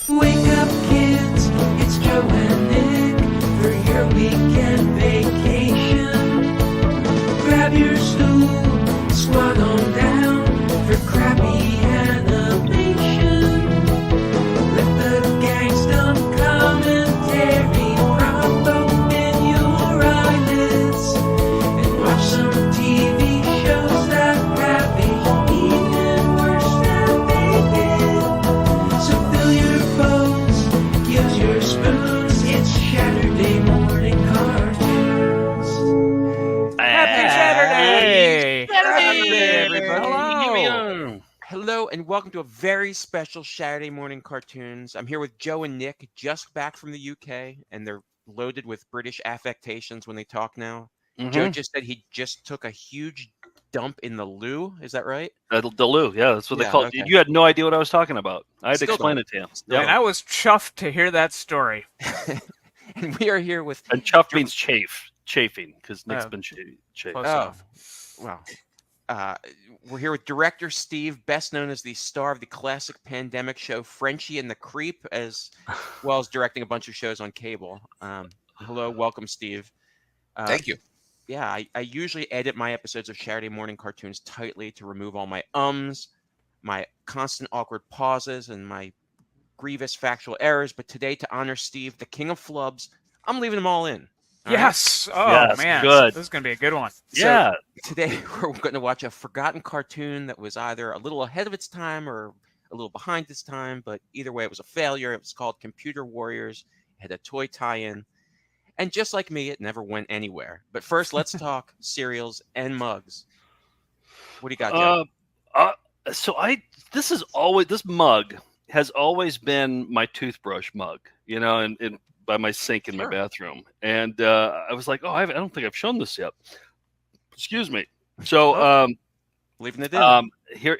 Wake up, kids, it's Joe and Nick for your weekend vacation. Grab your stool, squat on down for crappy animation. Let the gang stump commentary prop open your eyelids and watch some TV shows that have it even worse than they did. So fill your bowls, use your spoons, it's Shaturday morning cartoons. Happy Saturday! Saturday, everybody. Hello. Hello, and welcome to a very special Saturday morning cartoons. I'm here with Joe and Nick, just back from the UK, and they're loaded with British affectations when they talk now. Joe just said he just took a huge dump in the loo. Is that right? The loo, yeah, that's what they Yeah, call it. okay. You had no idea what I was talking about. I had to Still explain don't. it to you. Still And I was chuffed to hear that story. And we are here with And chuff means chafing, because Nick's Oh. been chafing. Close Oh, enough. well. We're here with director Steve, best known as the star of the classic pandemic show Frenchie and the Creep, as well as directing a bunch of shows on cable. Hello, welcome, Steve. Thank you. Yeah, I usually edit my episodes of Saturday morning cartoons tightly to remove all my my constant awkward pauses, and my grievous factual errors. But today, to honor Steve, the king of flubs, I'm leaving them all in. All right? Yes. Oh, Yes, man. good. This is going to be a good one. Yeah. Today, we're going to watch a forgotten cartoon that was either a little ahead of its time or a little behind its time, but either way, it was a failure. It was called Computer Warriors. It had a toy tie-in. And just like me, it never went anywhere. But first, let's talk cereals and mugs. What do you got, Joe? This mug has always been my toothbrush mug, and by my sink in my Sure. bathroom. And I was like, I don't think I've shown this yet. Excuse me. So Leaving it in. here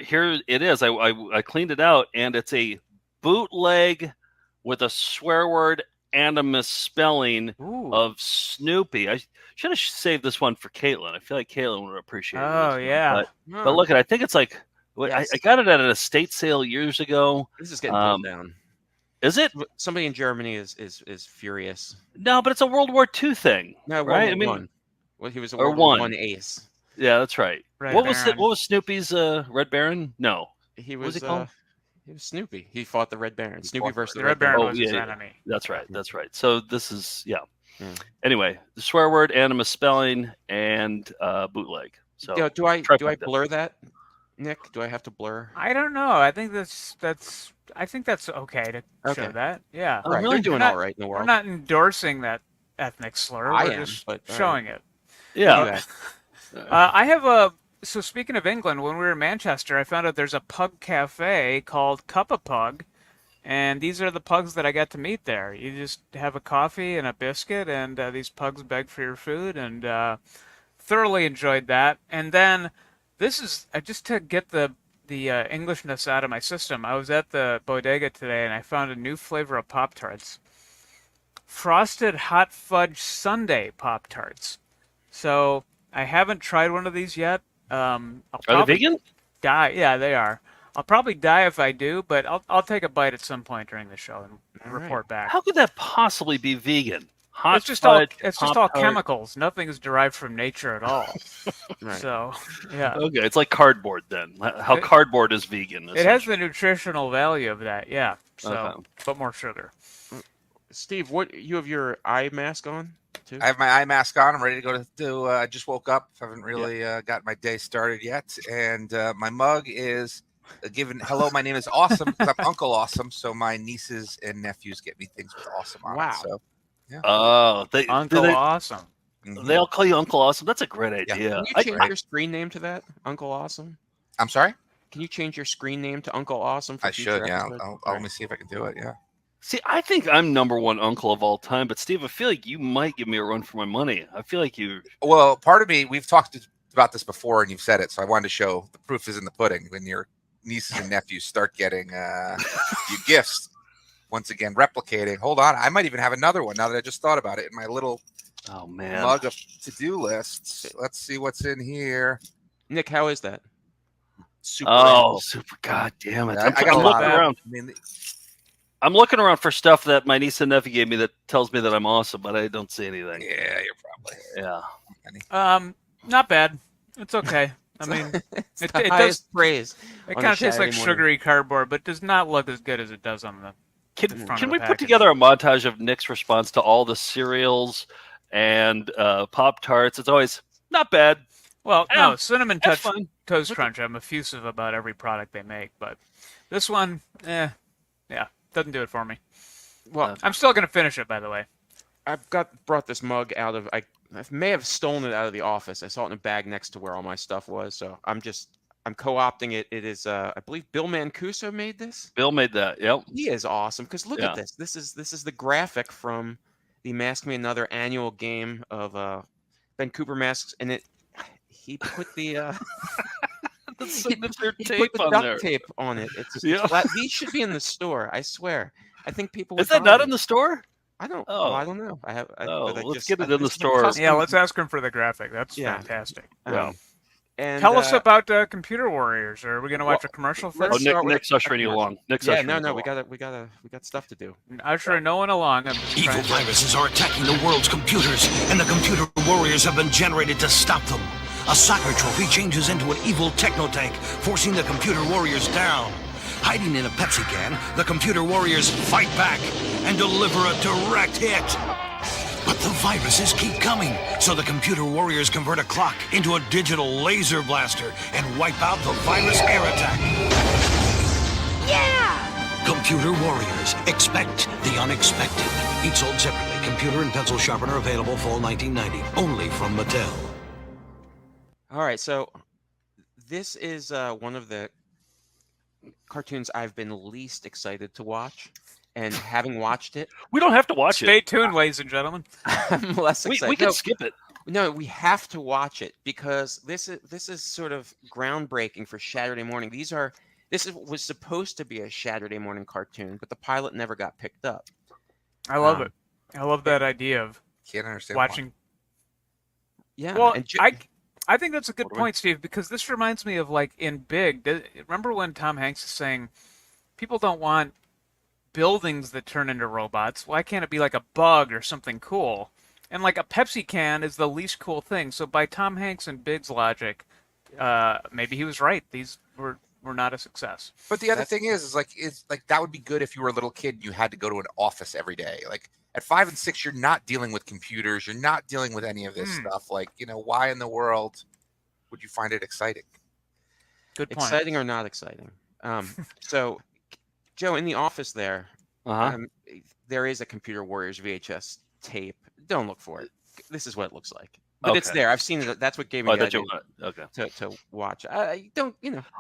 it is. I cleaned it out, and it's a bootleg with a swear word and a misspelling Ooh. of Snoopy. I should have saved this one for Caitlin. I feel like Caitlin would appreciate it. Oh, yeah. But look, I think it's like Yes. I got it at an estate sale years ago. This is getting pulled down. Is it? Somebody in Germany is furious. No, but it's a World War II thing. No, right? World War One. Well, he was a Or World War one. I ace. Yeah, that's right. Red What Baron. was Snoopy's Red Baron? No. He What was was he called? He was Snoopy. He fought the Red Baron. Snoopy versus The Red Baron was his yeah. enemy. That's right. That's right. So this is Yeah. Anyway, the swear word and a misspelling and bootleg. So Do I trifecta. blur that, Nick? Do I have to blur? I don't know. I think that's okay to Okay. show that. Yeah. Oh, All right, really? they're doing We're not- all right in the We're world. not endorsing that ethnic slur. I We're am, just but, all right. showing it. Yeah. I have so speaking of England, when we were in Manchester, I found out there's a pug cafe called Cup of Pug, and these are the pugs that I got to meet there. You just have a coffee and a biscuit, and these pugs beg for your food, and thoroughly enjoyed that. And then this is just to get the Englishness out of my system. I was at the bodega today, and I found a new flavor of Pop-Tarts. Frosted Hot Fudge Sundae Pop-Tarts. So I haven't tried one of these yet. I'll Are probably they vegan? die. Yeah, they are. I'll probably die if I do, but I'll take a bite at some point during the show and All right. report back. How could that possibly be vegan? Hot It's just all fudge, Pop-Tart. chemicals. Nothing is derived from nature at all. Right. So yeah, Okay, it's like cardboard then. How It- cardboard is vegan. it has the nutritional value of that. Yeah. So, Okay. but more sugar. Steve, what you have your eye mask on too? I have my eye mask on. I'm ready to go to I just woke up. Haven't really got my day started yet. And my mug is given, hello, my name is Awesome, because I'm Uncle Awesome. So my nieces and nephews get me things with Awesome on Wow. it. So, Oh, Uncle Awesome. they all call you Uncle Awesome. That's a great idea. Can you change your screen name to that, Uncle Awesome? I'm sorry? Can you change your screen name to Uncle Awesome? For I future should, yeah. episodes? Let me see if I can do it, yeah. See, I think I'm number one uncle of all time, but Steve, I feel like you might give me a run for my money. I feel like you. Well, part of me, we've talked about this before and you've said it, so I wanted to show the proof is in the pudding. When your nieces and nephews start getting you gifts, once again, replicating. Hold on, I might even have another one now that I just thought about it in my little Oh man, mug of to-do lists. Let's see what's in here. Nick, how is that? Super. Oh, cool. super! God damn it! I got a I'm lot looking of around. I mean, I'm looking around for stuff that my niece and nephew gave me that tells me that I'm awesome, but I don't see anything. Yeah, you're probably. Yeah. Not bad. It's okay. I mean, It's it, the it highest does. praise. It on kind a of tastes like Saturday morning. sugary cardboard, but does not look as good as it does on the front Can of we the put package. together a montage of Nick's response to all the cereals and Pop Tarts? It's always not bad. Well, Yeah, no, Cinnamon That's Touch fine. Toast Crunch. I'm effusive about every product they make, but this one, yeah, doesn't do it for me. Well, I'm still gonna finish it, by the way. I've brought this mug out of I may have stolen it out of the office. I saw it in a bag next to where all my stuff was, so I'm co-opting it. It is I believe Bill Mancuso made this. Bill made that. Yep. He is awesome because look Yeah. at this. This is the graphic from the Mask Me Another annual game of Ben Cooper masks, and he put the The signature he tape put the on duct there. tape on it. It's Yeah. flat. These should be in the store. I swear. I think people would Is that buy not them. in the store? I don't. Oh. Well, I don't know. But Let's get it in the this is a store. custom- Yeah, let's ask him for the graphic. That's Yeah. fantastic. Yeah. And Tell us about Computer Warriors. Or are we gonna watch a commercial let's Oh, first? start with Nick's ushering you along. Nick's Yeah, ushering no, you no, along. we got stuff to do. Ushering no one along. I'm just Evil trying to... viruses are attacking the world's computers, and the computer warriors have been generated to stop them. A soccer trophy changes into an evil techno tank, forcing the computer warriors down. Hiding in a Pepsi can, the computer warriors fight back and deliver a direct hit. But the viruses keep coming, so the computer warriors convert a clock into a digital laser blaster and wipe out the virus air attack. Yeah! Computer warriors, expect the unexpected. Each sold separately. Computer and pencil sharpener available fall 1990, only from Mattel. All right, so this is one of the cartoons I've been least excited to watch, and having watched it, We don't have to watch Stay it. tuned, ladies and gentlemen. I'm less excited. We can skip it. No, we have to watch it because this is sort of groundbreaking for Saturday morning. Was supposed to be a Saturday morning cartoon, but the pilot never got picked up. I love it. I love that idea of Can't understand. watching. Yeah. Well, and I think that's a good What do we- point, Steve, because this reminds me of like in Big. Remember when Tom Hanks is saying, people don't want buildings that turn into robots. Why can't it be like a bug or something cool? And like a Pepsi can is the least cool thing. So by Tom Hanks and Big's logic, maybe he was right. These were not a success. But the other thing is like that would be good if you were a little kid and you had to go to an office every day. Like at 5 and 6, you're not dealing with computers. You're not dealing with any of this stuff. Like, why in the world would you find it exciting? Good point. exciting or not exciting? So, Joe, in the office there, Uh-huh. there is a Computer Warriors VHS tape. Don't look for it. This is what it looks like. But it's Okay. there. I've seen it. That's what gave me Oh, I the thought idea you okay. to watch. I don't,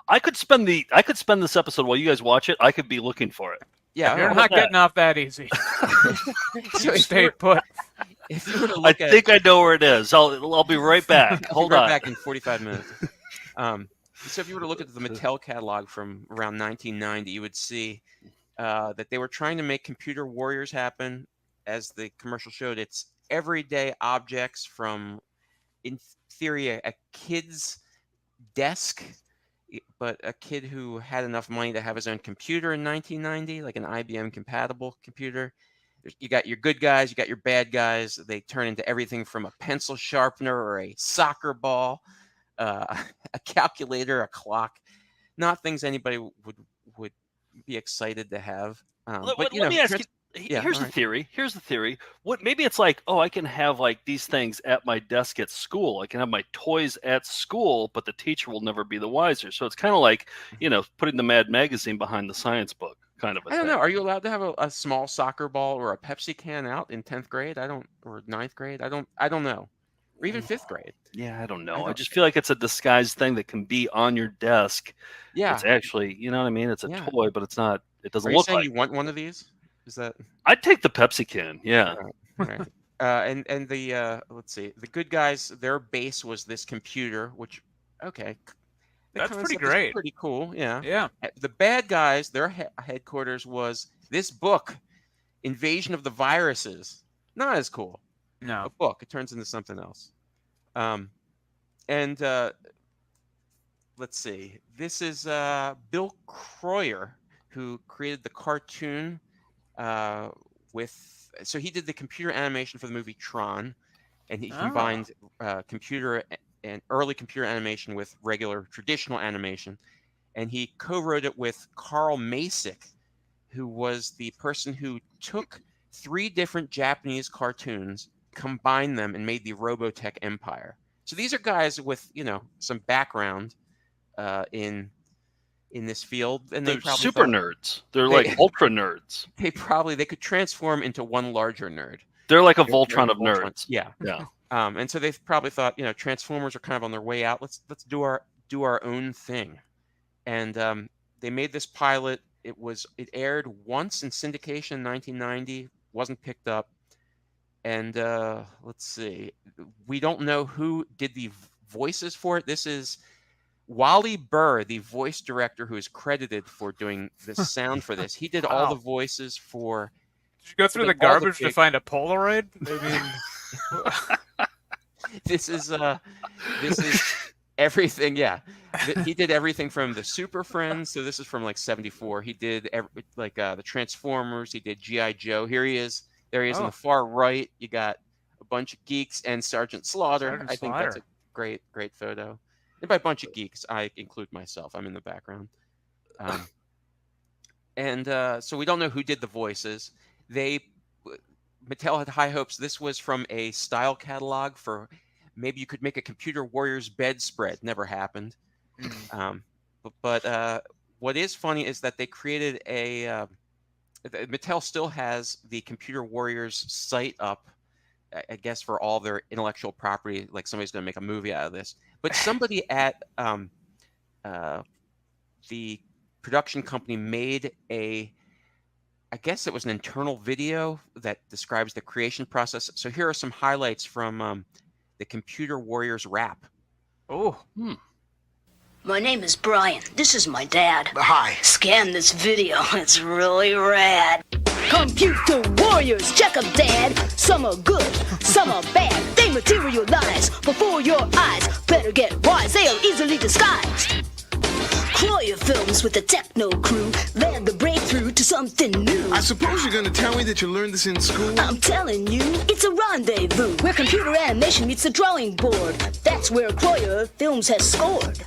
I could spend this episode while you guys watch it. I could be looking for it. Yeah. You're how not about getting off that easy. that? So You stay put. if you were to I look at think I know where it is. I'll be right back. I'll be Hold right on. back in 45 minutes. So if you were to look at the Mattel catalog from around 1990, you would see that they were trying to make Computer Warriors happen. As the commercial showed, it's everyday objects from, in theory, a kid's desk, but a kid who had enough money to have his own computer in 1990, like an IBM compatible computer. You got your good guys, you got your bad guys. They turn into everything from a pencil sharpener or a soccer ball, a calculator, a clock. Not things anybody would be excited to have. Let me ask you. Here's the theory. Here's the theory. Maybe it's like, I can have like these things at my desk at school. I can have my toys at school, but the teacher will never be the wiser. So it's kind of like, putting the Mad Magazine behind the science book, kind of a I don't thing. know. Are you allowed to have a small soccer ball or a Pepsi can out in 10th grade? Or 9th grade? I don't know. Or even 5th grade. Yeah, I don't know. I just feel like it's a disguised thing that can be on your desk. Yeah. It's actually, you know what I mean? It's a Yeah. toy, but it's not. It doesn't Are you look saying like. you want one of these? Is that I'd take the Pepsi can. Yeah. right? And the let's see, the good guys, their base was this computer, which okay, the That's pretty concept is great. pretty cool. Yeah. Yeah. The bad guys, their headquarters was this book, Invasion of the Viruses. Not as cool. No. A book. It turns into something else. And let's see. This is Bill Croyer, who created the cartoon So he did the computer animation for the movie Tron, and he combined computer and early computer animation with regular traditional animation, and he co-wrote it with Carl Masick, who was the person who took 3 different Japanese cartoons, combined them, and made the Robotech Empire. So these are guys with some background in this field, and they're super nerds. They're like ultra nerds. They could transform into one larger nerd. They're like a Voltron of nerds. Yeah. Yeah. And so they probably thought, Transformers are kind of on their way out. Let's do our own thing. And they made this pilot. It aired once in syndication in 1990. Wasn't picked up. And let's see. We don't know who did the voices for it. This is Wally Burr, the voice director who is credited for doing the sound for this. He did all the voices for. Did you go through the garbage to find a Polaroid? I mean, this is everything. Yeah, he did everything from the Super Friends. So this is from like '74. He did the Transformers. He did G.I. Joe. Here he is. There he is on the far right. You got a bunch of geeks and Sergeant Slaughter. I think that's a great photo. And by a bunch of geeks, I include myself. I'm in the background. So we don't know who did the voices. Mattel had high hopes. This was from a style catalog for maybe you could make a Computer Warriors bedspread. Never happened. But what is funny is that they created Mattel still has the Computer Warriors site up, I guess, for all their intellectual property. Like somebody's going to make a movie out of this. But somebody at the production company made I guess it was an internal video that describes the creation process. So here are some highlights from the Computer Warriors rap. My name is Brian. This is my dad. Hi. Scan this video. It's really rad. Computer warriors, check them, Dad. Some are good, some are bad. They materialize before your eyes. Better get wise, they are easily disguised. Croyer Films with the techno crew led the breakthrough to something new. I suppose you're gonna tell me that you learned this in school? I'm telling you, it's a rendezvous where computer animation meets the drawing board. That's where Croyer Films has scored.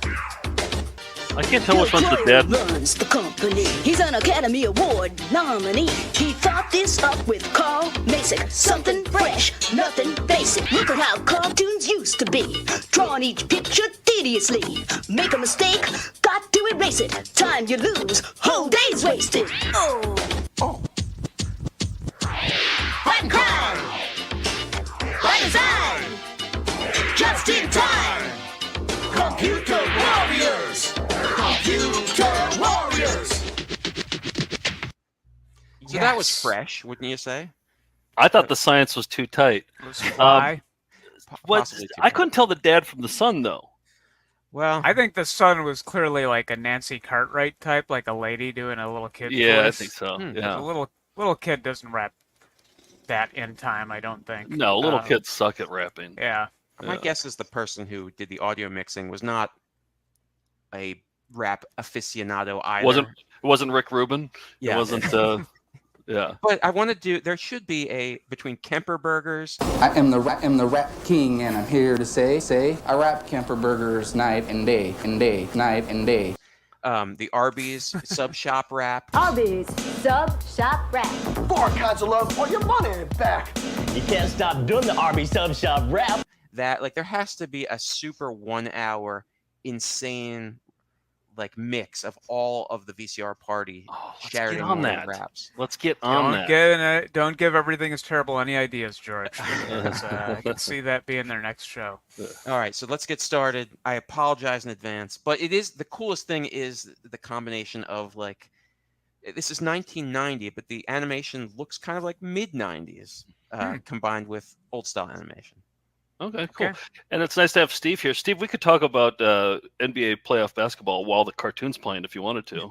I can't tell which one's the dad. Runs the company. He's an Academy Award nominee. He thought this up with Carl Masick. Something fresh, nothing basic. Look at how cartoons used to be. Drawing each picture tediously. Make a mistake, got to erase it. Time you lose, whole day's wasted. Oh. Black crime. By design. Just in time. Computer warriors. Computer warriors. So that was fresh, wouldn't you say? I thought the science was too tight. Why? I couldn't tell the dad from the son though. Well, I think the son was clearly like a Nancy Cartwright type, like a lady doing a little kid Yeah, voice. I think so. Yeah. A little kid doesn't rap that in time, I don't think. No, little kids suck at rapping. Yeah. My guess is the person who did the audio mixing was not a rap aficionado either. It wasn't Rick Rubin. Yeah. It wasn't. Yeah. But I want to do. There should be between Kemper Burgers. I am the rap king, and I'm here to say I rap Kemper Burgers night and day, night and day. The Arby's sub shop rap. Arby's sub shop rap. 4 kinds of love for your money back. You can't stop doing the Arby's sub shop rap. That there has to be a super 1 hour insane mix of all of the VCR party Saturday morning raps. Let's get on that. Don't give Everything Is Terrible any ideas, George. I can see that being their next show. All right, so let's get started. I apologize in advance, but it is the coolest thing is the combination of this is 1990, but the animation looks kind of like mid 90s combined with old style animation. Okay, cool. Okay. And it's nice to have Steve here. Steve, we could talk about NBA playoff basketball while the cartoon's playing if you wanted to.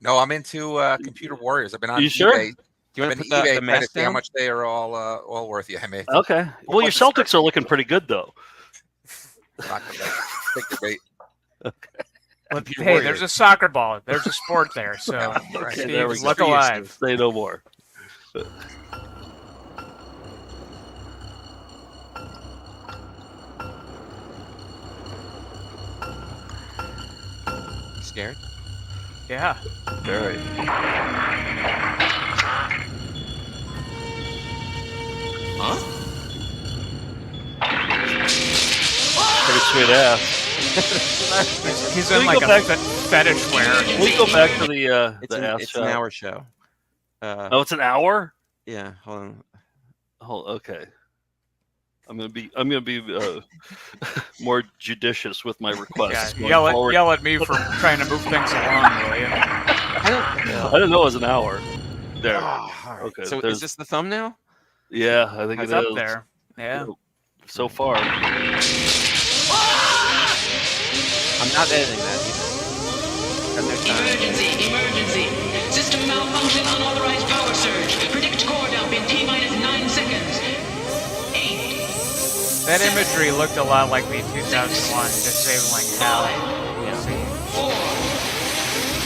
No, I'm into Computer Warriors. I've been on you eBay. Sure? Do you want to put the mask down? How much they are all worth? Yeah, I mean. Okay. Well, your Celtics are looking pretty good, though. Not take the bait. Okay. Hey, there's a soccer ball. There's a sport there. So okay, Steve, there we go. look alive. Say no more. Scared? Yeah. Very. Huh? Pretty sweet ass. He's in like a fetish wear. Can we go back to the ass It's shot? an hour show. Oh, it's an hour? Yeah, hold on. Okay. I'm gonna be more judicious with my requests. Yeah, yell at me for trying to move things along, will you? I didn't know it was an hour. There. Right. Okay. So is this the thumbnail? Yeah, I think It's it up is. there. Yeah. So far. I'm not editing that either. Got no time. Emergency. System malfunction, unauthorized power surge. Predict core dump in T-minus 9 seconds. 8. That imagery looked a lot like the 2001 disabling hell. 4,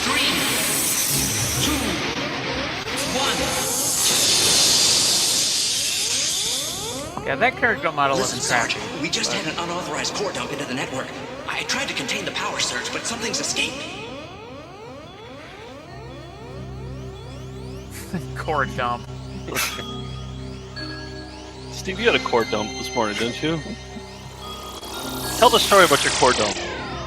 3, 2, 1. Yeah, that character model Listen, looks Sarge, crappy. we just had an unauthorized core dump into the network. I tried to contain the power surge, but something's escaped me. Core dump. Steve, you had a core dump this morning, didn't you? Tell the story about your core dump.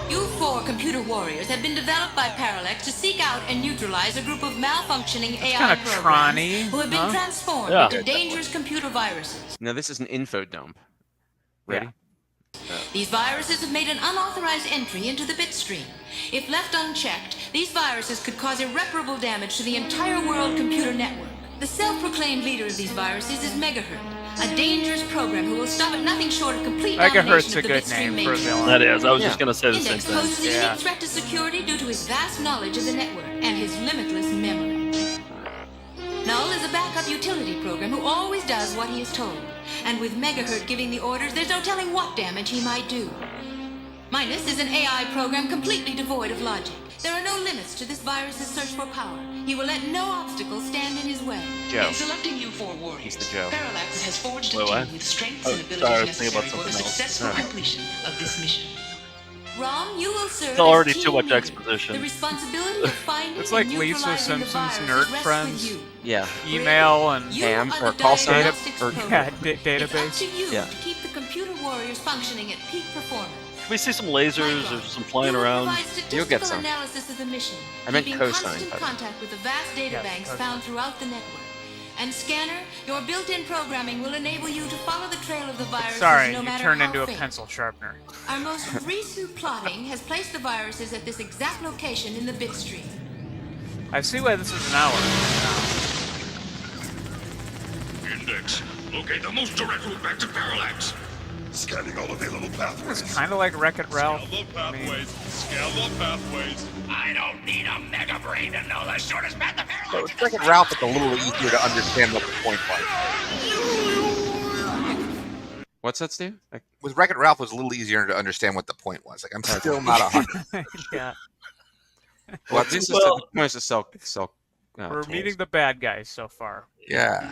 You 4 computer warriors have been developed by Parallax to seek out and neutralize a group of malfunctioning AI kinda programs Tron-y, who have been huh? transformed Yeah. into dangerous computer viruses. No, this is an info dump. Ready? These viruses have made an unauthorized entry into the bit stream. If left unchecked, these viruses could cause irreparable damage to the entire world computer network. The self-proclaimed leader of these viruses is Megahertz, a dangerous program who will stop at nothing short of complete Megahertz domination a of the good bitstream name for a matrix. villain. That is. I was just gonna say the same Index thing. poses a Yeah. unique threat to security due to his vast knowledge of the network and his limitless memory. Null is a backup utility program who always does what he is told. And with Megahertz giving the orders, there's no telling what damage he might do. Minus is an AI program completely devoid of logic. There are no limits to this virus's search for power. He will let no obstacle stand in his way. Joe. In selecting you 4 warriors, He's the Joe. Parallax has forged a Wait, what? team with strengths Oh, and abilities sorry, I was thinking necessary about for the something else. successful completion of this mission. Rom, you will serve It's already as too much team leader. exposition. The responsibility of finding It's like and Lisa neutralizing the Simpson's viruses Nerd rests Friends. with you. Yeah. Email and You Ham are or the call sign diagnostics or program. It's up database. to you Yeah. to keep the computer warriors functioning at peak performance. Can we see some lasers or some flying around? You'll get some. Analysis of the mission, I meant keeping cosine, constant but- contact with the vast data banks cosine. found throughout the network. And Scanner, your built-in programming will enable you to follow the trail of the viruses Sorry, no you matter turned how into a faint. pencil sharpener. Our most recent plotting has placed the viruses at this exact location in the bit stream. I see why this is an hour. Index. Locate the most direct route back to Parallax. Scanning all available pathways. It's kind of like Wreck-It Ralph. Scan the pathways. Scan the pathways. I don't need a mega brain to know the shortest path to Parallax. So Wreck-It Ralph, it's a little easier to understand what the point was. What's that, Steve? With Wreck-It Ralph, it was a little easier to understand what the point was. Like, I'm still not 100. Yeah. Well, this is the point to sell. We're toys. meeting the bad guys so far. Yeah.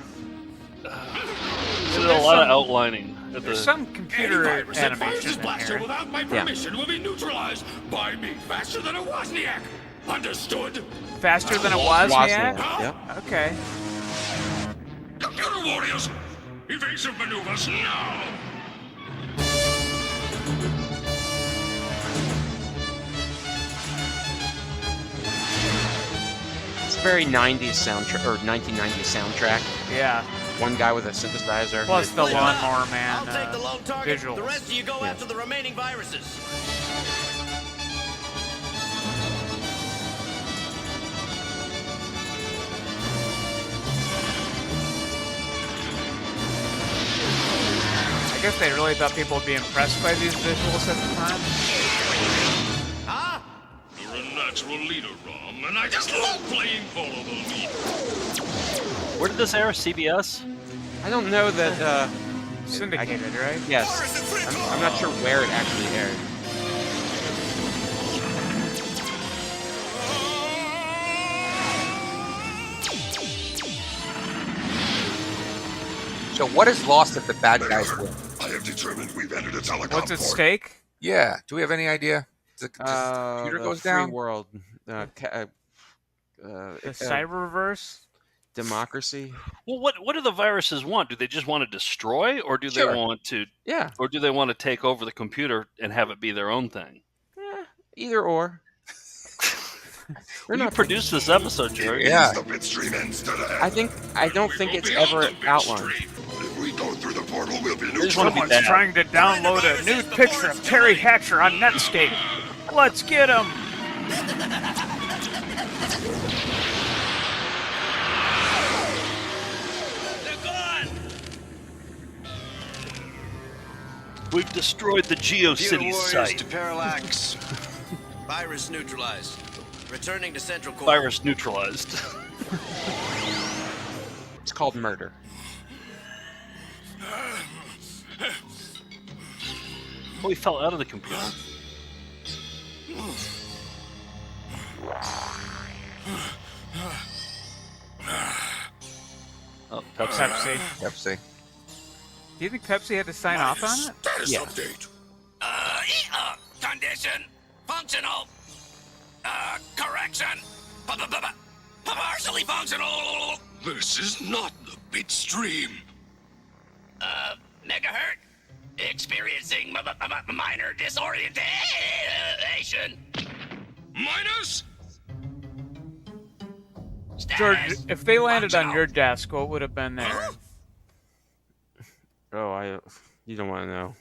There's a lot of outlining. At There's the... some computer Any virus that fires animation this in blaster here. without my permission will be neutralized by me faster than a Wozniak. Understood? Faster than a Wozniak? Yep. Okay. Computer warriors, evasive maneuvers now. It's a very 90s soundtrack, or 1990s soundtrack. Yeah. One guy with a synthesizer. Plus the Lawnmower Man I'll take the lone target. visuals. The rest of you go Yeah. after the remaining viruses. I guess they really thought people would be impressed by these visuals at the time. Ah! You're a natural leader, Rom, and I just love playing follow the leader. Where did this air? CBS? I don't know that. Syndicated, right? Yes. I'm not sure where it actually aired. So what is lost if the bad guys win? I have determined we've entered a telecom What's at port. stake? Yeah. Do we have any idea? The computer The goes free down? world. The cyberverse? Democracy. Well, what do the viruses want? Do they just want to destroy, or do they want to? Yeah. Or do they want to take over the computer and have it be their own thing? Either or. Will you produce this episode, Jerry? Yeah. The bitstream ends today. I don't think it's ever outlined. If we go through the portal, we'll be Someone's trying to download a nude picture of Terry Hatcher on Netscape. Let's get him! We've destroyed the GeoCities site. To parallax. Virus neutralized. Returning to central core. Virus neutralized. It's called murder. Oh, he fell out of the computer. Oh, Pepsi. Pepsi. Do you think Pepsi had to sign off on it? Status update. Condition. Functional. Correction. Partially functional. This is not the bitstream. Megahertz. Experiencing minor disorientation. Minus? George, if they landed on your desk, what would have been there? Oh, you don't want to know.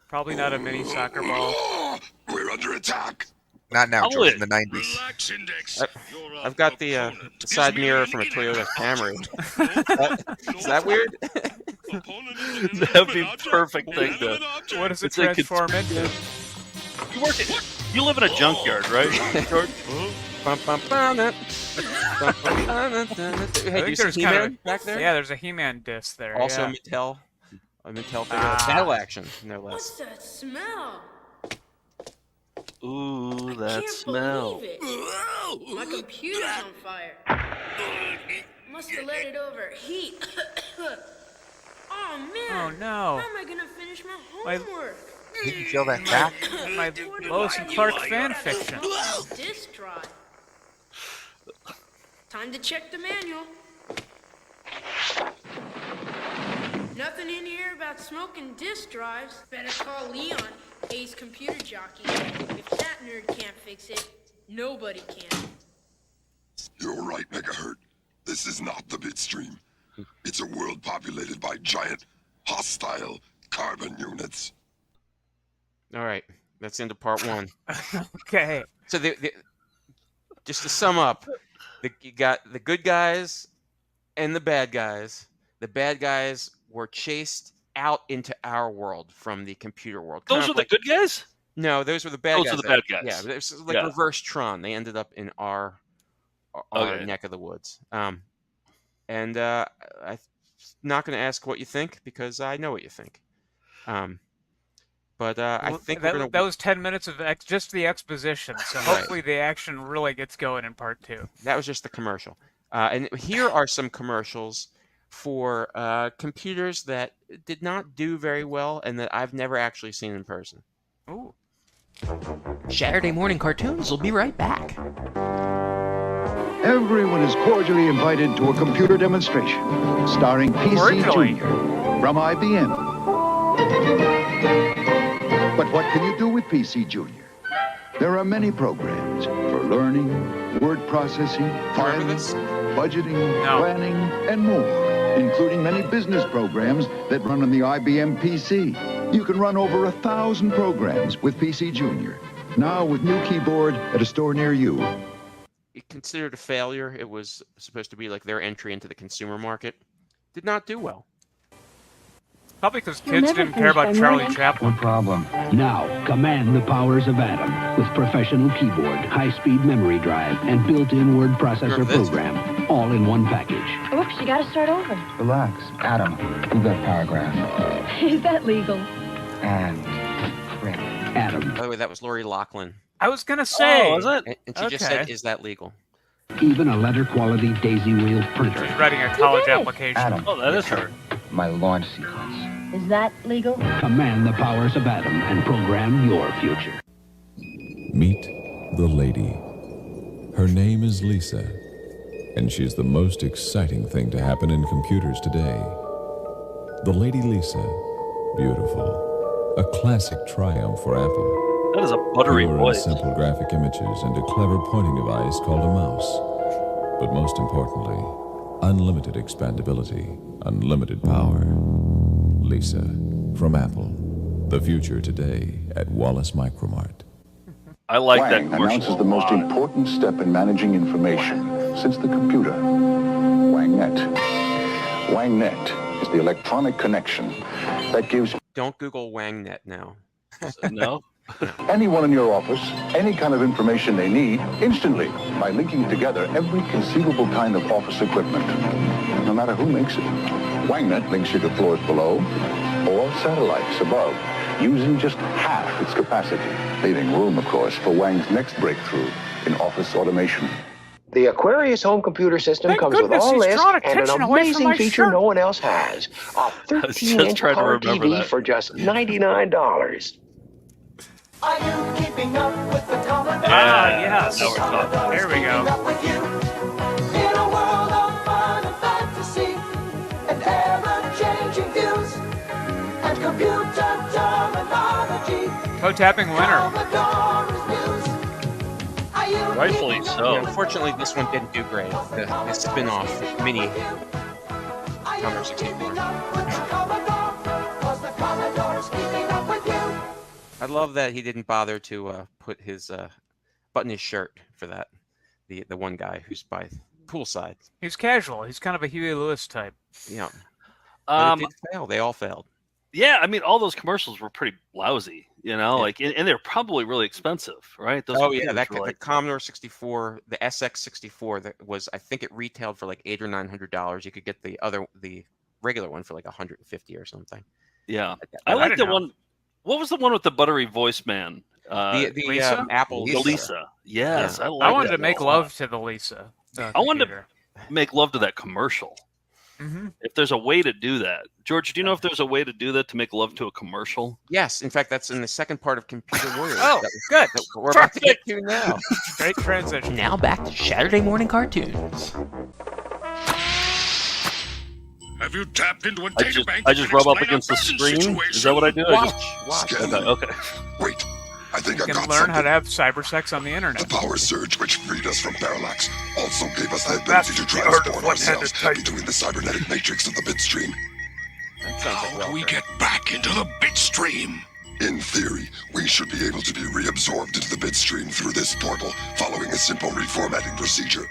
Probably not a mini soccer ball. We're under attack. Not now, George, in the 90s. Relax, Index. I've got the side mirror from a Toyota Camry. Is that weird? That'd be perfect thing to. What does it transform into? You live in a junkyard, right, George? Hey, do you see He-Man back there? Yeah, there's a He-Man disc there. Also yeah. Mattel. A Mattel figure. Battle action, no less. What's that smell? Ooh, that Can't smell. believe it. My computer's on fire. Must have let it overheat. Oh man. Oh no. How am I gonna finish my homework? Did you feel that back? My Lois and Clark fan fiction. Disk drive. Time to check the manual. Nothing in here about smoking disk drives. Better call Leon, Ace computer jockey. If that nerd can't fix it, nobody can. You're right, Megahertz. This is not the bitstream. It's a world populated by giant, hostile carbon units. All right, that's into part one. Okay. So just to sum up, you got the good guys and the bad guys. The bad guys were chased out into our world from the computer world. Those were the good guys? No, those were the bad guys. Those were the bad guys. Yeah, it was like reverse-Tron. They ended up in our neck of the woods. And I'm not going to ask what you think because I know what you think. But I think that was 10 minutes of just the exposition. So hopefully the action really gets going in part two. That was just the commercial. And here are some commercials for computers that did not do very well and that I've never actually seen in person. Ooh. Saturday morning cartoons will be right back. Everyone is cordially invited to a computer demonstration starring PC Junior from IBM. But what can you do with PC Junior? There are many programs for learning, word processing, finance, budgeting, planning, and more, including many business programs that run on the IBM PC. You can run over 1,000 programs with PC Junior. Now with new keyboard at a store near you. Considered a failure. It was supposed to be like their entry into the consumer market. Did not do well. Probably because kids didn't care about Charlie Chaplin. No problem. Now, command the powers of Atom with professional keyboard, high-speed memory drive, and built-in word processor program, all in one package. Oops, you gotta start over. Relax. Atom, do that paragraph. Is that legal? And print. Atom. By the way, that was Lori Loughlin. I was going to say. Oh, was it? And she just said, is that legal? even a letter-quality daisy wheel printer. She's writing a college application. Adam. Oh, that is her. My launch sequence. Is that legal? Command the powers of Adam and program your future. Meet the lady. Her name is Lisa, and she's the most exciting thing to happen in computers today. The Lady Lisa, beautiful, a classic triumph for Apple. That is a buttery Pure and voice. simple graphic images and a clever pointing device called a mouse. But most importantly, unlimited expandability, unlimited power. Lisa, from Apple. The future today at Wallace Micromart. I like that Wang commercial. announces the most important step in managing information since the computer. WangNet. WangNet is the electronic connection that gives... Don't Google WangNet now. No? anyone in your office any kind of information they need instantly by linking together every conceivable kind of office equipment, no matter who makes it. WangNet links you to floors below or satellites above, using just half its capacity, leaving room, of course, for Wang's next breakthrough in office automation. The Aquarius home computer system comes with all this and an amazing feature no one else has. A 13-inch color TV for just $99. Are you keeping up with the Commodore? Yes. Now we're talking. There we go. In a world of fun and fantasy and ever-changing views and computer terminology. Toe-tapping winner. Rightfully so. Yeah, unfortunately, this one didn't do great. The spin-off mini Commodore 64. I love that he didn't bother to put his button his shirt for that. The one guy who's by poolside. He's casual. He's kind of a Huey Lewis type. Yeah. But it did fail. They all failed. Yeah, I mean, all those commercials were pretty lousy, you know, like, and they're probably really expensive, right? Those The Commodore 64, the SX64, that was, I think it retailed for like $800 or $900. You could get the regular one for like $150 or something. Yeah, I like the one. What was the one with the buttery voice man? Lisa? Apple the Lisa. Yes, yeah. I wanted to make love to the Lisa. I wanted to make love to that commercial. Mm-hmm. If there's a way to do that, George, do you know if there's a way to do that, to make love to a commercial? Yes, in fact, that's in the second part of Computer Warriors. Oh, good. That we're about to get to now. Great transition. Now back to Saturday morning cartoons. Have you tapped into a data bank? I just rub up against the screen. Is that what I do? Watch. Okay. Wait, I think You I can got learn something. how to have cyber sex on the internet. The power surge which freed us from parallax also gave us the ability to transport ourselves between the cybernetic matrix of the bit stream. How do we get back into the bit stream? In theory, we should be able to be reabsorbed into the bit stream through this portal, following a simple reformatting procedure.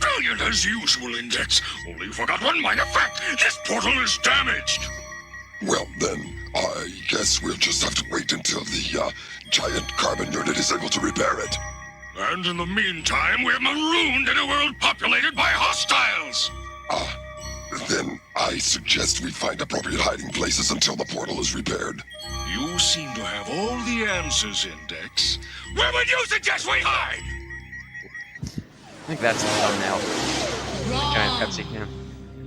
Brilliant as usual, Index. Only you forgot one minor fact. This portal is damaged. Well, then, I guess we'll just have to wait until the giant carbon unit is able to repair it. And in the meantime, we're marooned in a world populated by hostiles. Then I suggest we find appropriate hiding places until the portal is repaired. You seem to have all the answers, Index. Where would you suggest we hide? I think that's the thumbnail. Wrong. Giant Pepsi can.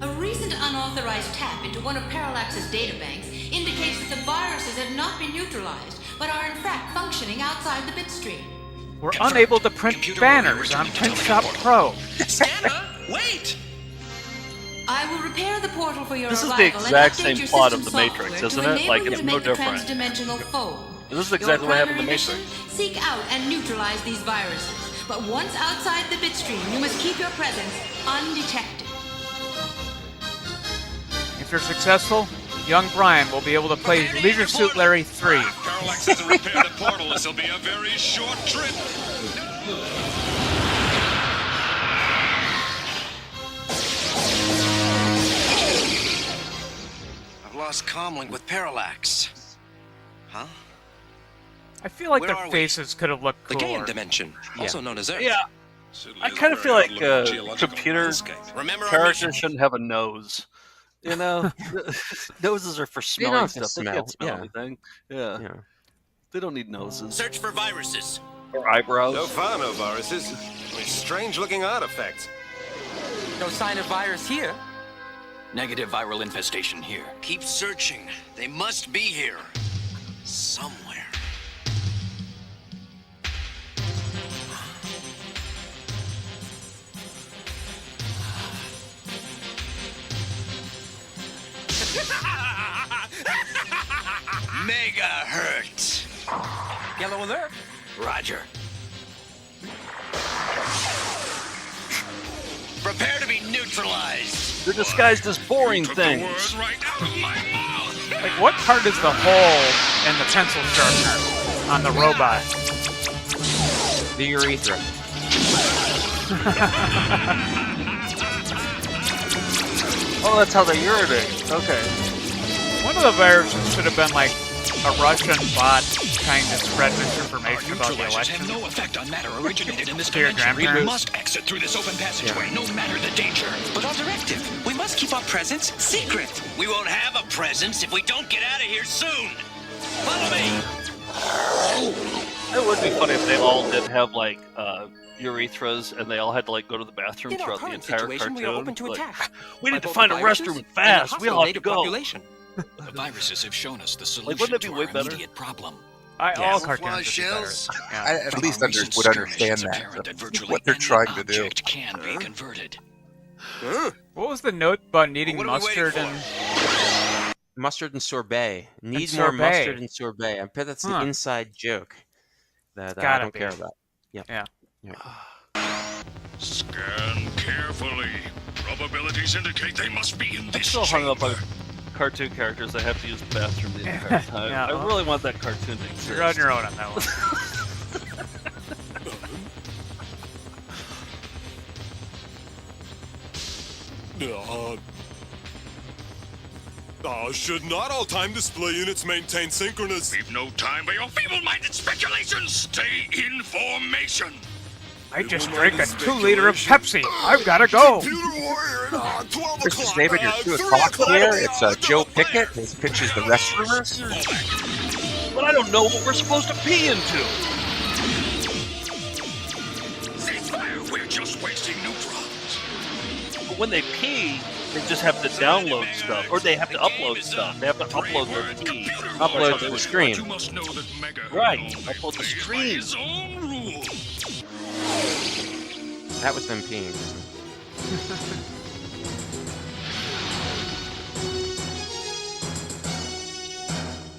A recent unauthorized tap into one of Parallax's databanks indicates that the viruses have not been neutralized, but are in fact functioning outside the bitstream. We're unable to print banners on PrintShop Pro. Scanner, wait! I will repair the portal for your This is arrival the exact and update same your plot of system the Matrix, software isn't to it? enable Like, you it's to no make the different. transdimensional fold. This is exactly Your what happened to primary Matrix. mission, seek out and neutralize these viruses. But once outside the bitstream, you must keep your presence undetected. If you're successful, young Brian will be able to play Leisure Suit Larry 3. Parallax hasn't repaired the portal. This will be a very short trip. I've lost comlink with Parallax. Huh? I feel like Where the are we? faces could have looked The cooler. Gain dimension, also known as Earth. Yeah. I kind of feel like computer Remember our characters shouldn't have a nose. You know, noses are for They smelling don't have to stuff. They smell, can't smell yeah. anything. Yeah. They don't need noses Search for viruses. or eyebrows. No far, no viruses. Strange-looking artifacts. No sign of virus here. Negative viral infestation here. Keep searching. They must be here. Somewhere. Megahertz. Yellow alert. Roger. Prepare to be neutralized. They're disguised as boring things. Like, what part is the hole in the pencil sharpener on the robot? The urethra. Oh, that's how they urinate. Okay. One of the viruses should have been like a Russian bot trying to spread misinformation about the election. Have no effect on matter originated in this To your dimension. We grandparents. must exit through this open passageway, no matter the danger. But our directive, we must keep our presence secret. We won't have a presence if we don't get out of here soon. Follow me. It would be funny if they all did have like urethras and they all had to like go to the bathroom throughout the entire cartoon. We are open to Like, attack. we need to find a restroom fast. We all have to go. The viruses have shown us the solution Like, wouldn't that to be way our better? immediate problem. All cartoons Fly would be shells. better. Yeah. I at least would understand that. What they're trying to do. Can be converted. What was the note about needing What are we waiting mustard and... Mustard and sorbet. Need And more sorbet. mustard and sorbet. I bet that's the inside joke that I Gotta don't be. care about. Yeah. Scan carefully. Probabilities indicate they must be in I'm this still hung up on chamber. cartoon characters that have to use the bathroom the entire time. Yeah. I really want that cartoon to exist. You're on your own on that one. Should not all time display units maintain synchronous? We've no time for your feeble-minded speculations. Stay in formation. I just drank a 2-liter of Pepsi. I've gotta go. This is David, your 2 o'clock here. It's Joe Pickett. His pitch is the restroomers. But I don't know what we're supposed to pee into. Ceasefire. We're just wasting neutrons. But when they pee, they just have to download stuff, or they have to upload stuff. They have to upload their pee. Upload to the stream. You must know that Megahertz Right, knows upload the plays by stream. his own rules. That was them peeing.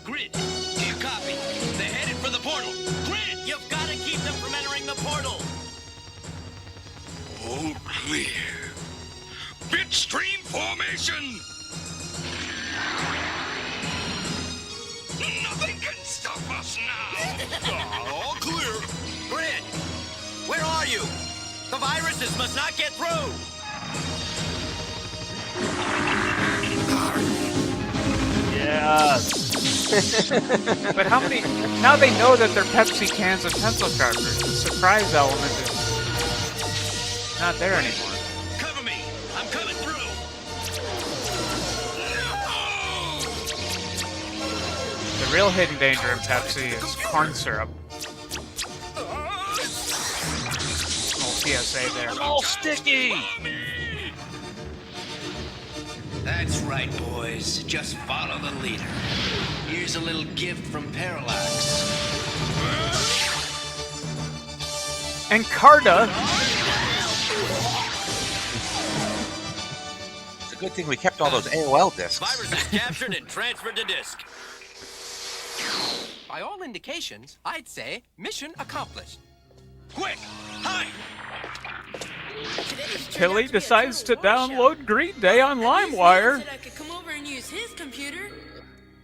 Grid, do you copy? They're headed for the portal. Grid, you've got to keep them from entering the portal. All clear. Bitstream formation. Nothing can stop us now. All clear. Grid, where are you? The viruses must not get through. Yes. But how many... Now they know that they're Pepsi cans and pencil sharpeners. The surprise element is not there anymore. Cover me. I'm coming through. The real hidden danger in Pepsi is corn syrup. PSA there. I'm all sticky! That's right, boys. Just follow the leader. Here's a little gift from Parallax. And Carta. It's a good thing we kept all those AOL discs. Virus is captured and transferred to disk. By all indications, I'd say mission accomplished. Quick, hide! Tilly decides to download Green Day on LimeWire. Said I could come over and use his computer.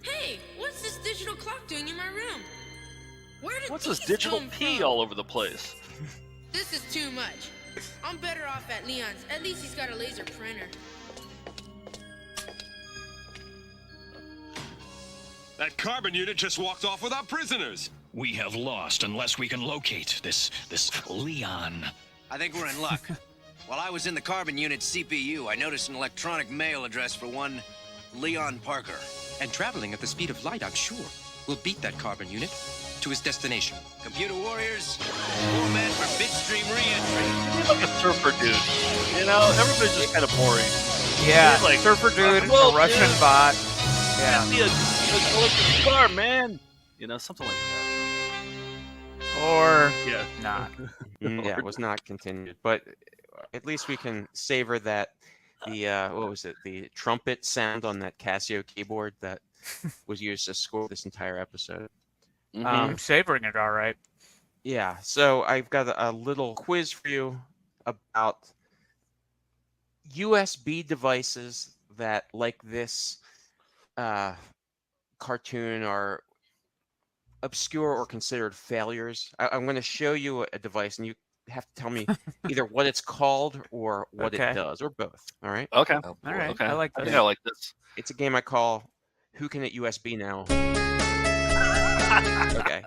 Hey, what's this digital clock doing in my room? Where did What's these this digital come pee from? all over the place? This is too much. I'm better off at Leon's. At least he's got a laser printer. That carbon unit just walked off with our prisoners. We have lost unless we can locate this Leon. I think we're in luck. While I was in the carbon unit's CPU, I noticed an electronic mail address for one Leon Parker. And traveling at the speed of light, I'm sure, will beat that carbon unit to his destination. Computer warriors, format for bitstream re-entry. like a surfer dude. You know, everybody's just kind of boring. Yeah, He's like surfer dude, well, a Russian dude, bot. Yeah. Get me an electric car, man. You know, something like that. Or Yeah, not. Yeah, it was not continued, but at least we can savor that the what was it? The trumpet sound on that Casio keyboard that was used to score this entire episode. I'm savoring it all right. Yeah, so I've got a little quiz for you about USB devices that, like this cartoon, are obscure or considered failures. I'm going to show you a device, and you have to tell me either what it's called or what it does, or both. All right? Okay. All right. Okay. I like I this. think I like this. It's a game I call Who Can It USB Now? Okay.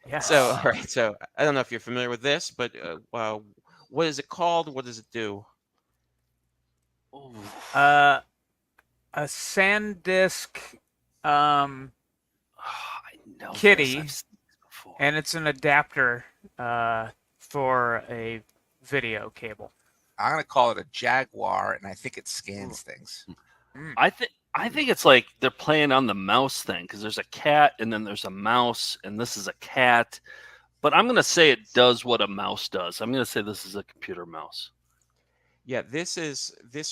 Yeah. So, all right. So, I don't know if you're familiar with this, but what is it called? What does it do? A SanDisk kitty, and it's an adapter for a video cable. I'm gonna call it a Jaguar, and I think it scans things. I think it's like they're playing on the mouse thing because there's a cat and then there's a mouse and this is a cat. But I'm gonna say it does what a mouse does. I'm gonna say this is a computer mouse. Yeah, this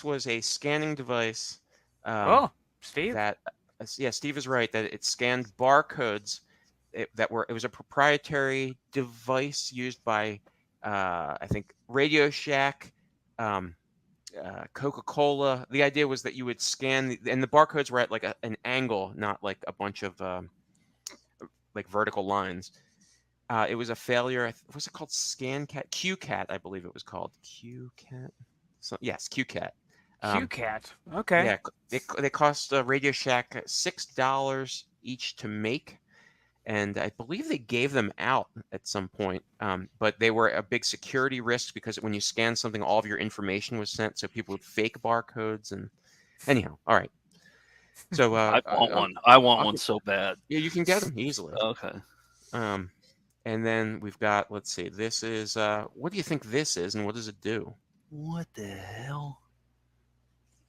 was a scanning device. Steve. Steve is right that it scanned barcodes. It was a proprietary device used by I think Radio Shack, Coca-Cola. The idea was that you would scan, and the barcodes were at like an angle, not like a bunch of like vertical lines. It was a failure. Was it called ScanCat? QCat, I believe it was called. QCat? So, yes, QCat. QCat. Okay. Yeah, they cost Radio Shack $6 each to make, and I believe they gave them out at some point. But they were a big security risk because when you scan something, all of your information was sent, so people would fake barcodes. And anyhow, all right. So I want one. I want one so bad. Yeah, you can get them easily. Okay. And then we've got, let's see, this is what do you think this is, and what does it do? What the hell?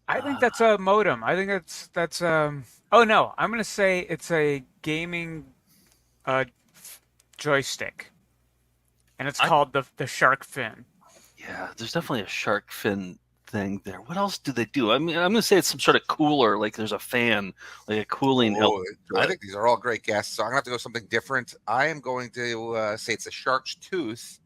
I think that's a modem. I think that's oh no, I'm gonna say it's a gaming joystick, and it's called the shark fin. Yeah, there's definitely a shark fin thing there. What else do they do? I mean, I'm gonna say it's some sort of cooler, like there's a fan, like a cooling element. I think these are all great guesses, so I'm gonna have to go something different. I am going to say it's a shark's tooth,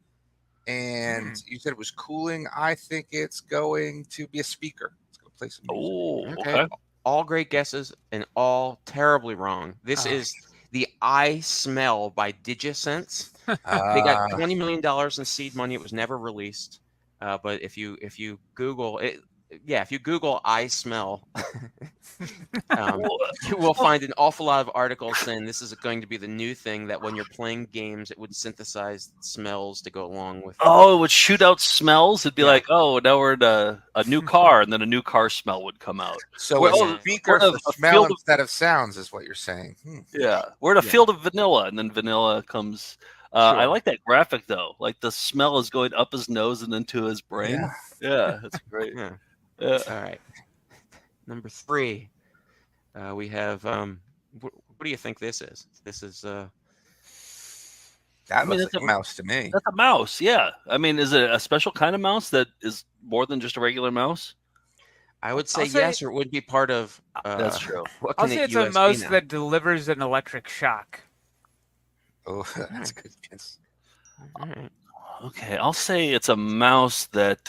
and you said it was cooling. I think it's going to be a speaker. It's gonna play some music. Okay. All great guesses and all terribly wrong. This is the I Smell by Digisense. They got $20 million in seed money. It was never released. But if you Google it, if you Google I Smell, you will find an awful lot of articles saying this is going to be the new thing, that when you're playing games, it would synthesize smells to go along with. Oh, it would shoot out smells. It'd be like, oh, now we're in a new car, and then a new car smell would come out. So a speaker for smell instead of sounds is what you're saying. Yeah, we're in a field of vanilla, and then vanilla comes. I like that graphic though. Like the smell is going up his nose and into his brain. Yeah, that's great. Yeah. Yeah. All right. Number 3, we have. What do you think this is? This is. That looks like a mouse to me. That's a mouse. Yeah. I mean, is it a special kind of mouse that is more than just a regular mouse? I would say yes, or it would be part of. That's true. I'll say it's a mouse that delivers an electric shock. Oh, that's a good guess. Okay, I'll say it's a mouse that.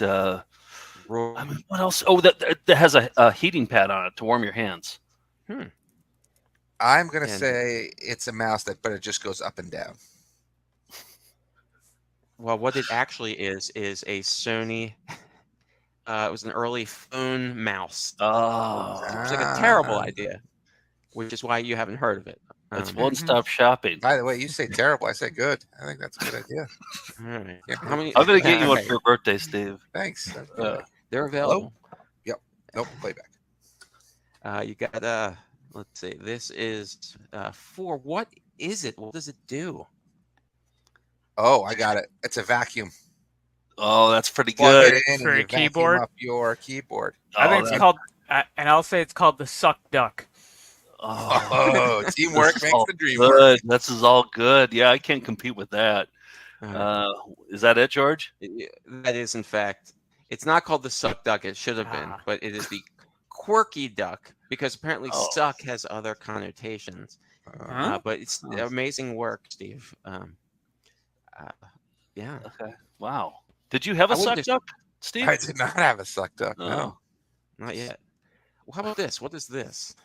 I mean, what else? Oh, that has a heating pad on it to warm your hands. I'm gonna say it's a mouse but it just goes up and down. Well, what it actually is a Sony. It was an early phone mouse. Oh, it was like a terrible idea, which is why you haven't heard of it. It's one-stop shopping. By the way, you say terrible, I say good. I think that's a good idea. All right. Yeah. I'm gonna get you one for your birthday, Steve. Thanks. They're available. Yep. Nope. Playback. You got let's see. This is for what is it? What does it do? Oh, I got it. It's a vacuum. Oh, that's pretty Plug good. it in For and a you vacuum keyboard? up your keyboard. I think it's called, and I'll say it's called the Suck Duck. Oh, teamwork This is makes all the dream good. work. This is all good. Yeah, I can't compete with that. Is that it, George? That is, in fact. It's not called the Suck Duck. It should have been, but it is the Quirky Duck because apparently suck has other connotations. But it's amazing work, Steve. Yeah. Okay. Wow. Did you have a Suck Duck, Steve? I did not have a Suck Duck. No, not yet. Well, how about this? What is this?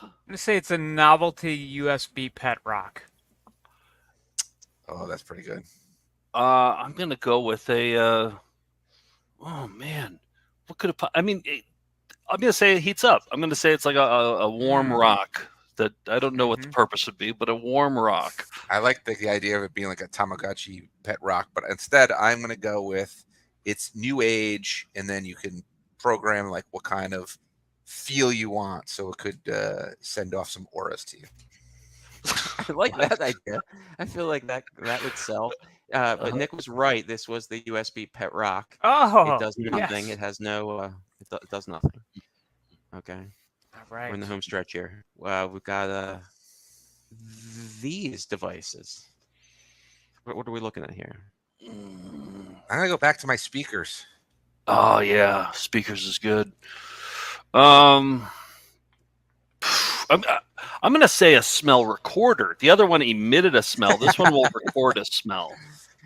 I'm gonna say it's a novelty USB pet rock. Oh, that's pretty good. I'm gonna go with a. Oh man, what could have? I mean, I'm gonna say it heats up. I'm gonna say it's like a warm rock that I don't know what the purpose would be, but a warm rock. I like the idea of it being like a Tamagotchi pet rock, but instead I'm gonna go with it's new age, and then you can program like what kind of feel you want, so it could send off some auras to you. I like that idea. I feel like that would sell. But Nick was right. This was the USB pet rock. Oh, it does nothing. yes. It has no. It does nothing. Okay. All right. We're in the home stretch here. We've got these devices. What are we looking at here? I'm gonna go back to my speakers. Oh yeah, speakers is good. I'm going to say a smell recorder. The other one emitted a smell. This one will record a smell.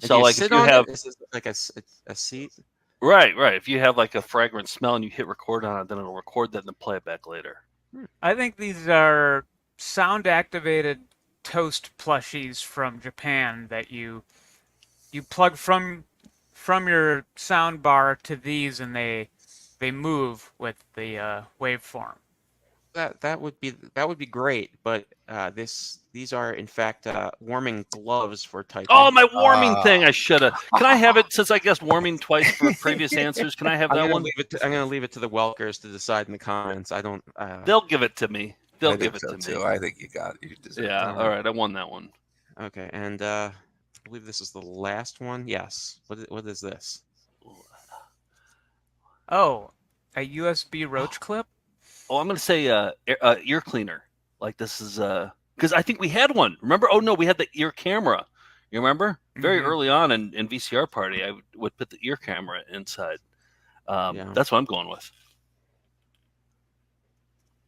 So, like, if you have like a seat, right. If you have like a fragrant smell and you hit record on it, then it'll record that and then play it back later. I think these are sound-activated toast plushies from Japan that you plug from your sound bar to these, and they move with the waveform. That would be great, but these are in fact warming gloves for typing. Oh, my warming thing! I should have. Can I have it since I guessed warming twice for previous answers? Can I have that one? I'm going to leave it to the Welkers to decide in the comments. I don't. They'll give it to me. They'll give it to me. Too. I think you got it. You deserve it. Yeah. All right. I won that one. Okay, and I believe this is the last one. Yes. What is this? Oh, a USB roach clip. Oh, I'm going to say ear cleaner. Like this is because I think we had one. Remember? Oh no, we had the ear camera. You remember? Very early on in VCR party, I would put the ear camera inside. That's what I'm going with.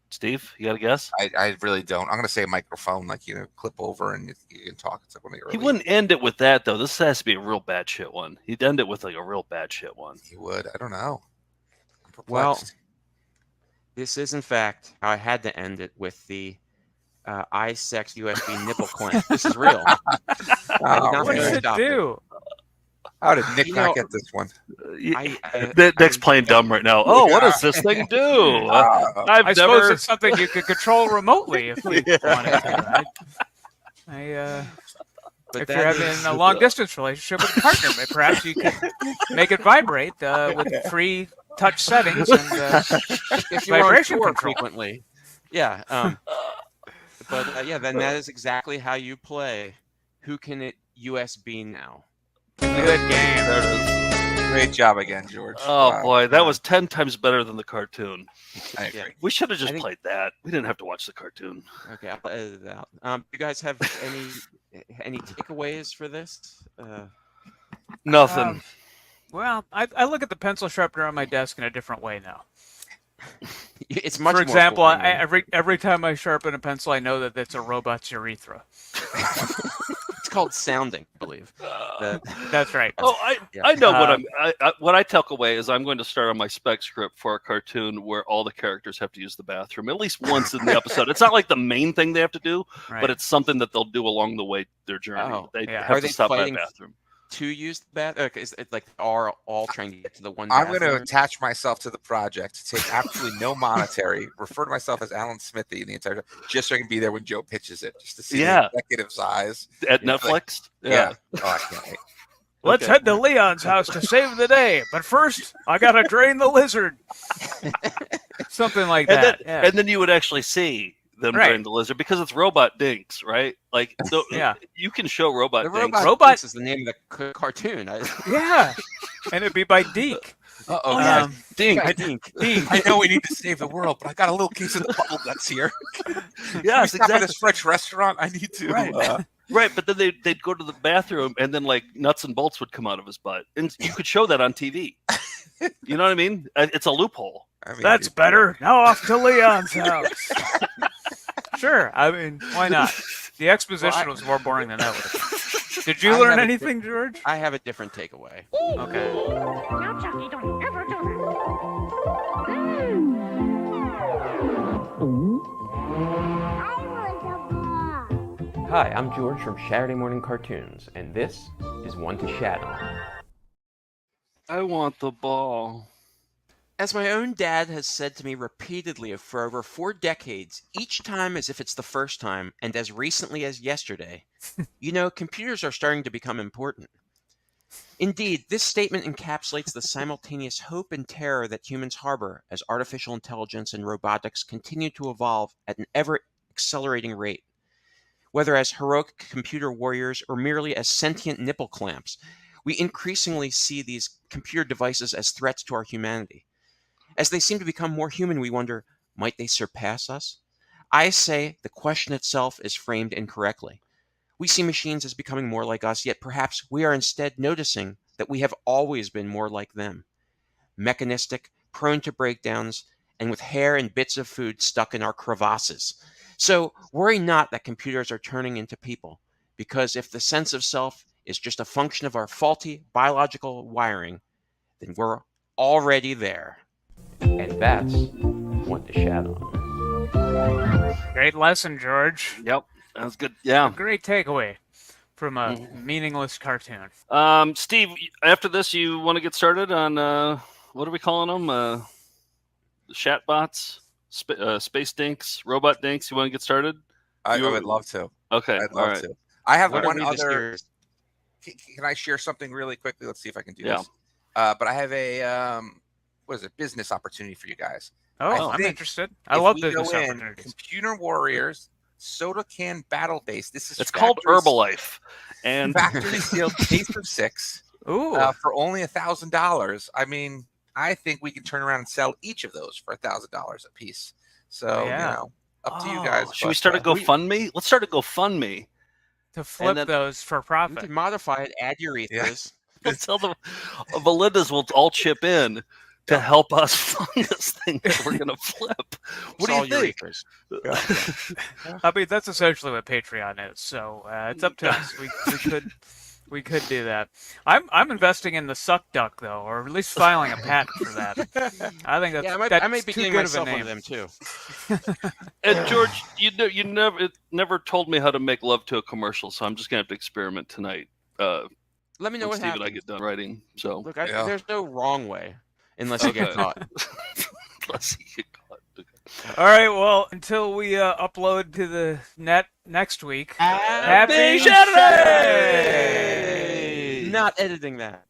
Steve, you got a guess? I really don't. I'm going to say a microphone, like clip over and you can talk. It's like one of the early. He wouldn't end it with that though. This has to be a real bad shit one. He'd end it with like a real bad shit one. He would. I don't know. I'm perplexed. Well, this is in fact how I had to end it with the iSex USB nipple clamp. This is real. What does it do? How did Nick not get this one? Nick's playing dumb right now. Oh, what does this thing do? I suppose it's something you could control remotely if you wanted to. If you're having a long-distance relationship with a partner, perhaps you could make it vibrate with free touch settings and if you're vibration on tour control. frequently. Yeah. But then that is exactly how you play Who Can It USB Now. Good game. There it is. Great job again, George. Oh boy, that was 10 times better than the cartoon. I agree. We should have just played that. We didn't have to watch the cartoon. Okay, I'll edit it out. Do you guys have any takeaways for this? Nothing. Well, I look at the pencil sharpener on my desk in a different way now. It's much. For example, more every time I sharpen a pencil, I know that it's a robot's urethra. It's called sounding, I believe. That's right. Oh, I know what I take away is I'm going to start on my spec script for a cartoon where all the characters have to use the bathroom at least once in the episode. It's not like the main thing they have to do, but it's something that they'll do along the way their journey. They have to stop by the bathroom. To use the bathroom? Is it like are all trying to get to the one I'm bathroom? going to attach myself to the project, take absolutely no monetary, refer to myself as Alan Smithee the entire time, just so I can be there when Joe pitches it, just to see the executive's eyes. At Netflix? Yeah. Oh, I can't wait. Let's head to Leon's house to save the day. But first, I got to drain the lizard. Something like that. And then you would actually see them during the lizard because it's Robot Dinks, right? Like, you can show Robot Dinks. Robot Dinks is the name of the cartoon. Yeah, and it'd be by Deke. Dink. I know we need to save the world, but I got a little case of the bubble guts here. Yes, exactly. At this French restaurant, I need to. Right, but then they'd go to the bathroom, and then like nuts and bolts would come out of his butt, and you could show that on TV. You know what I mean? It's a loophole. I mean, that's better. Now off to Leon's house. Sure. I mean, why not? The exposition was more boring than ever. Did you learn anything, George? I have a different takeaway. Okay. Now, Chucky, don't ever do that. Hi, I'm George from Saturday Morning Cartoons, and this is One to Shat on. I want the ball. As my own dad has said to me repeatedly for over 4 decades, each time as if it's the first time, and as recently as yesterday, computers are starting to become important. Indeed, this statement encapsulates the simultaneous hope and terror that humans harbor as artificial intelligence and robotics continue to evolve at an ever-accelerating rate. Whether as heroic computer warriors or merely as sentient nipple clamps, we increasingly see these computer devices as threats to our humanity. As they seem to become more human, we wonder, might they surpass us? I say the question itself is framed incorrectly. We see machines as becoming more like us, yet perhaps we are instead noticing that we have always been more like them. Mechanistic, prone to breakdowns, and with hair and bits of food stuck in our crevasses. So worry not that computers are turning into people, because if the sense of self is just a function of our faulty biological wiring, then we're already there. And that's One to Shat on. Great lesson, George. Yep, that was good. Yeah. A great takeaway from a meaningless cartoon. Steve, after this, you want to get started on, what are we calling them? Shatbots? Space Dinks? Robot Dinks? You want to get started? I would love to. Okay. I'd love to. I have one other... Can I share something really quickly? Let's see if I can do this. But I have a... business opportunity for you guys. Oh, I'm interested. I love business opportunities. Computer Warriors soda can battle base. It's called Herbalife, and factory sealed case of 6. Ooh, for only $1,000. I mean, I think we can turn around and sell each of those for $1,000 a piece. So up to you guys. Should we start a GoFundMe? Let's start a GoFundMe to flip those for profit. You can modify it. Add your ethers. We'll tell the Belinda's will all chip in to help us fund this thing that we're going to flip. What do you think? I mean, that's essentially what Patreon is. So it's up to us. We could do that. I'm investing in the Suck Duck though, or at least filing a patent for that. I think that's I may be getting myself one of them too. And George, you never told me how to make love to a commercial, so I'm just gonna have to experiment tonight. Let me know what Steve happens. and I get done writing. So look, there's no wrong way. Unless you get caught. Unless you get caught. Okay. All right, well, until we upload to the net next week. Happy Saturday! Not editing that.